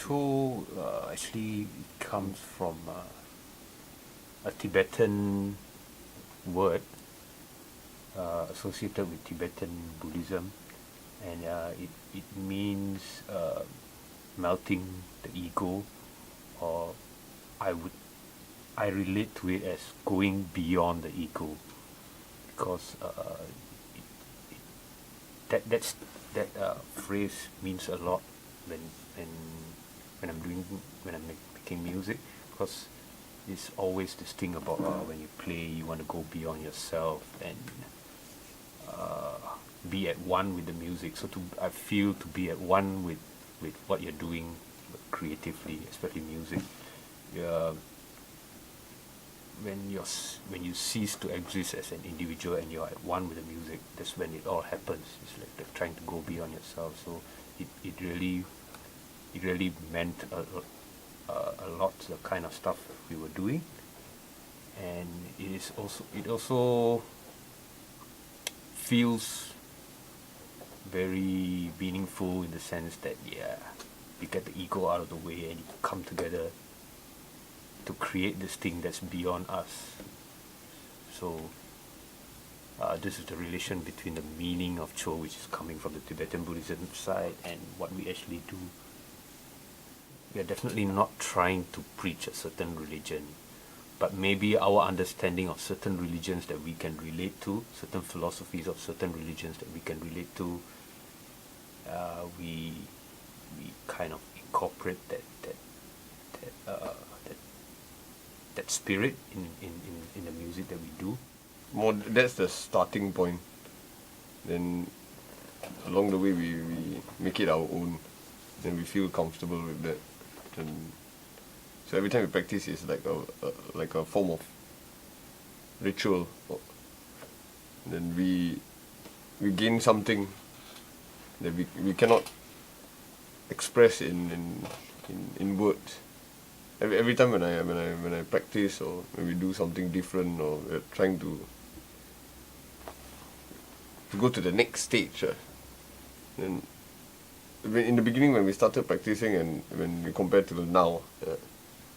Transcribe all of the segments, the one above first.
Chöd actually comes from a Tibetan word associated with Tibetan Buddhism, and it means melting the ego, or I relate to it as going beyond the ego, because that phrase means a lot when I'm making music, because it's always this thing about when you play, you want to go beyond yourself and be at one with the music. So I feel to be at one with what you're doing creatively, especially music. When you cease to exist as an individual and you're at one with the music, that's when it all happens. It's like trying to go beyond yourself. So it really meant a lot to the kind of stuff we were doing, and it also feels very meaningful in the sense that you get the ego out of the way and you come together to create this thing that's beyond us. So this is the relation between the meaning of Chöd, which is coming from the Tibetan Buddhism side, and what we actually do. We are definitely not trying to preach a certain religion, but maybe our understanding of certain religions that we can relate to, certain philosophies of certain religions that we can relate to, we kind of incorporate that spirit in the music that we do. That's the starting point. Then along the way we make it our own, and we feel comfortable with that. And so every time we practice, it's like a form of ritual. Then we gain something that we cannot express in words. Every time when I practice, or when we do something different, or we're trying to go to the next stage, then in the beginning when we started practicing and when we compare to now,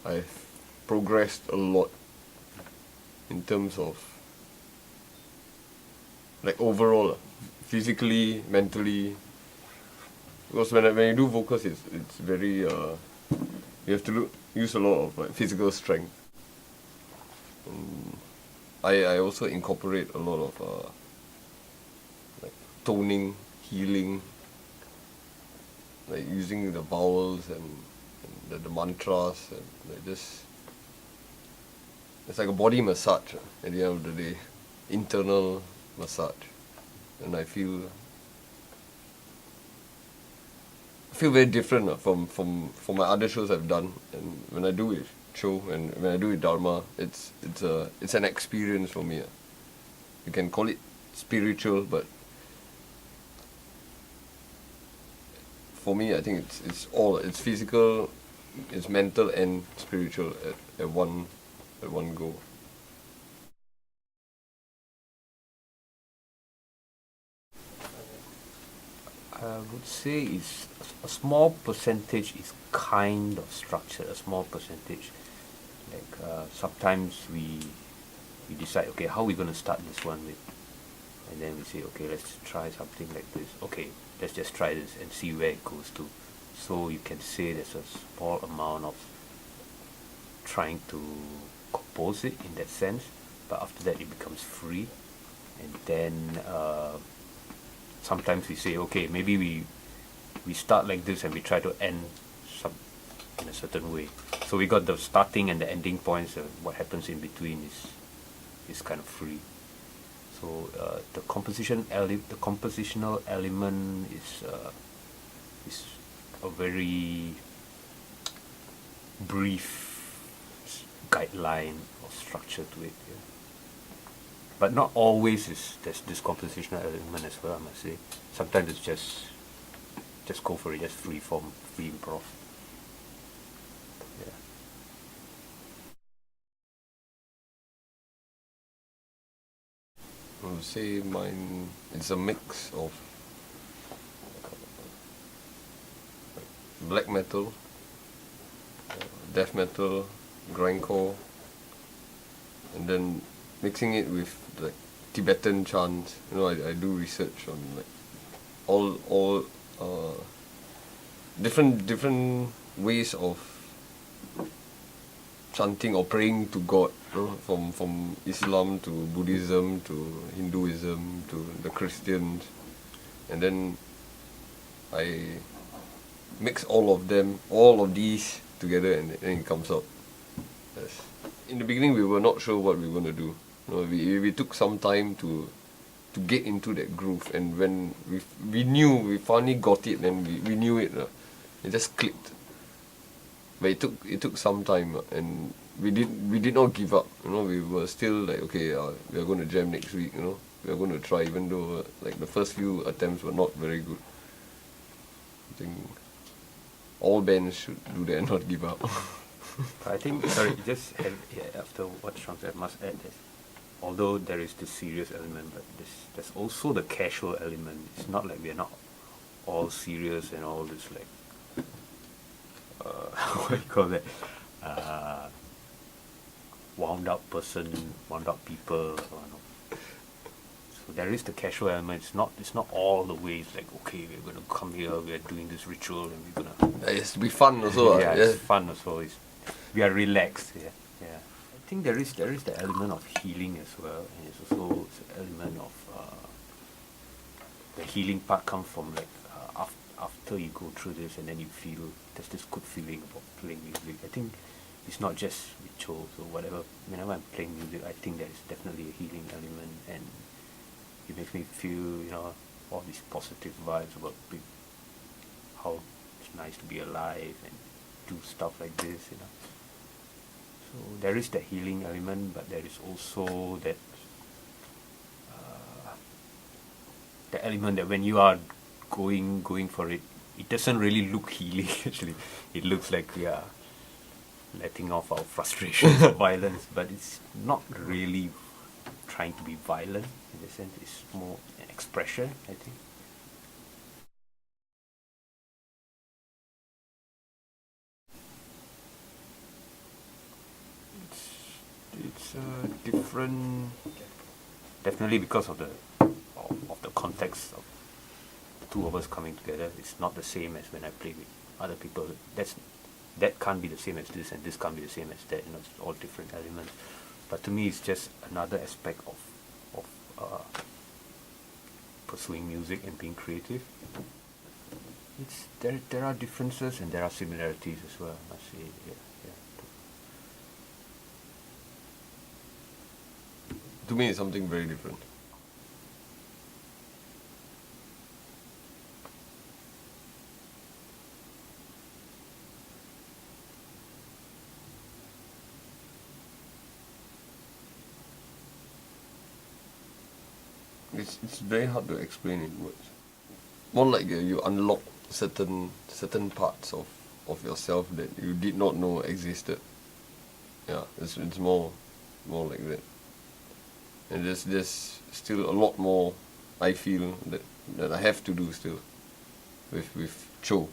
I've progressed a lot in terms of like overall, physically, mentally. Because when you do vocals, it's very you have to use a lot of like physical strength. I also incorporate a lot of like toning, healing, like using the vowels and the mantras, and like this. It's like a body massage at the end of the day, internal massage, and I feel very different from my other shows I've done. And when I do it show and when I do it Dharma, it's an experience for me. You can call it spiritual, but for me, I think it's physical, it's mental and spiritual at one go. I would say it's a small percentage is kind of structured, a small percentage. Like sometimes we decide, okay, how are we going to start this one with? And then we say, okay, let's try something like this. Okay, let's just try this and see where it goes to. So you can say there's a small amount of trying to compose it in that sense, but after that it becomes free. And then sometimes we say, okay, maybe we start like this and we try to end in a certain way. So we got the starting and the ending points, what happens in between is kind of free. So the compositional element is a very brief guideline or structure to it. Yeah. But not always there's this compositional element as well, I must say. Sometimes it's just go for it, just free form, free improv. Yeah. I would say mine is a mix of black metal, death metal, grindcore, and then mixing it with like Tibetan chants. I do research on like all different ways of chanting or praying to God, from Islam to Buddhism to Hinduism to the Christians, and then I mix all of these together, and then it comes out. Yes. In the beginning, we were not sure what we were going to do. We took some time to get into that groove, and when we finally got it, and we knew it. It just clicked. But it took some time, and we did not give up. We were still like, okay, we are going to jam next week. We are going to try, even though like the first few attempts were not very good. I think all bands should do that and not give up. I think, after what Shaun said, I must add that although there is the serious element, but there's also the casual element. It's not like we're not all serious and all this like, what do you call that, wound up people. So there is the casual element. It's not all the way. It's like, okay, we're gonna come here, we're doing this ritual, and we're gonna. It's to be fun also. It's fun also. We are relaxed. Yeah. I think there is the element of healing as well, and it's also the element of the healing part comes from like after you go through this, and then you feel there's this good feeling about playing music. I think it's not just rituals or whatever. Whenever I'm playing music, I think there is definitely a healing element, and it makes me feel, all these positive vibes about how it's nice to be alive and do stuff like this. So there is the healing element, but there is also that the element that when you are going for it, it doesn't really look healing. Actually, it looks like we are letting off our frustrations or violence, but it's not really trying to be violent in the sense. It's more an expression, I think. It's different, definitely because of the context of two of us coming together. It's not the same as when I play with other people. That can't be the same as this, and this can't be the same as that. It's all different elements. But to me, it's just another aspect of pursuing music and being creative. There are differences and there are similarities as well, I must say. Yeah. To me, it's something very different. It's very hard to explain in words. More like you unlock certain parts of yourself that you did not know existed. Yeah, it's more like that. And there's still a lot more I feel that I have to do still with Chöd.